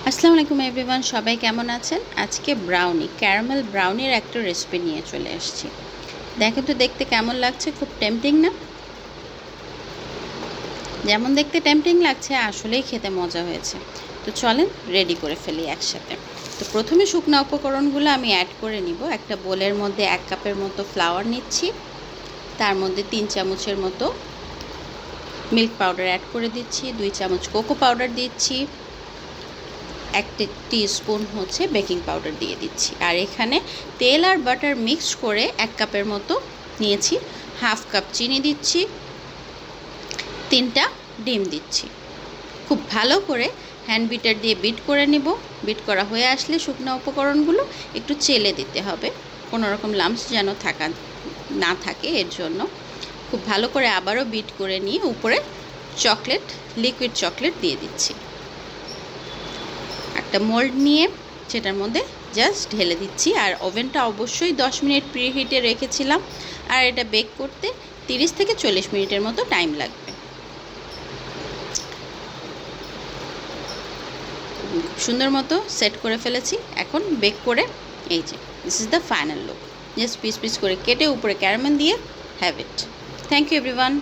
আসসালামু আলাইকুম এভরিওয়ান, সবাই কেমন আছেন? আজকে ব্রাউনি, ক্যারামেল ব্রাউনির একটা রেসিপি নিয়ে চলে আসছি। দেখেন তো দেখতে কেমন লাগছে, খুব টেম্পটিং না? যেমন দেখতে টেম্পটিং লাগছে, আসলেই খেতে মজা হয়েছে। তো চলেন রেডি করে ফেলি একসাথে। তো প্রথমে শুকনো উপকরণগুলো আমি অ্যাড করে নিব। একটা বোলের মধ্যে 1 কাপের মতো ফ্লাওয়ার নিচ্ছি, তার মধ্যে 3 চামচের মতো মিল্ক পাউডার অ্যাড করে দিচ্ছি, 2 চামচ কোকো পাউডার দিচ্ছি, 1 টিস্পুন হচ্ছে বেকিং পাউডার দিয়ে দিচ্ছি। আর এখানে তেল আর বাটার মিক্স করে 1 কাপের মতো নিয়েছি। হাফ কাপ চিনি দিচ্ছি, 3টা ডিম দিচ্ছি। খুব ভালো করে হ্যান্ড বিটার দিয়ে বিট করে নিব। বিট করা হয়ে আসলে শুকনো উপকরণগুলো একটু চেলে দিতে হবে, কোনো রকম লাম্পস যেন না থাকে, এর জন্য খুব ভালো করে আবারও বিট করে নিয়ে উপরে লিকুইড চকলেট দিয়ে দিচ্ছি। একটা মোল্ড নিয়ে সেটার মধ্যে জাস্ট ঢেলে দিচ্ছি। আর ওভেনটা অবশ্যই 10 মিনিট প্রিহিটে রেখেছিলাম, আর এটা বেক করতে 30 থেকে 40 মিনিটের মতো টাইম লাগবে। সুন্দর মতো সেট করে ফেলেছি। এখন বেক করে এই যে this is the final look. Just piece piece করে কেটে উপরে ক্যারামেল দিয়ে have it. Thank you everyone.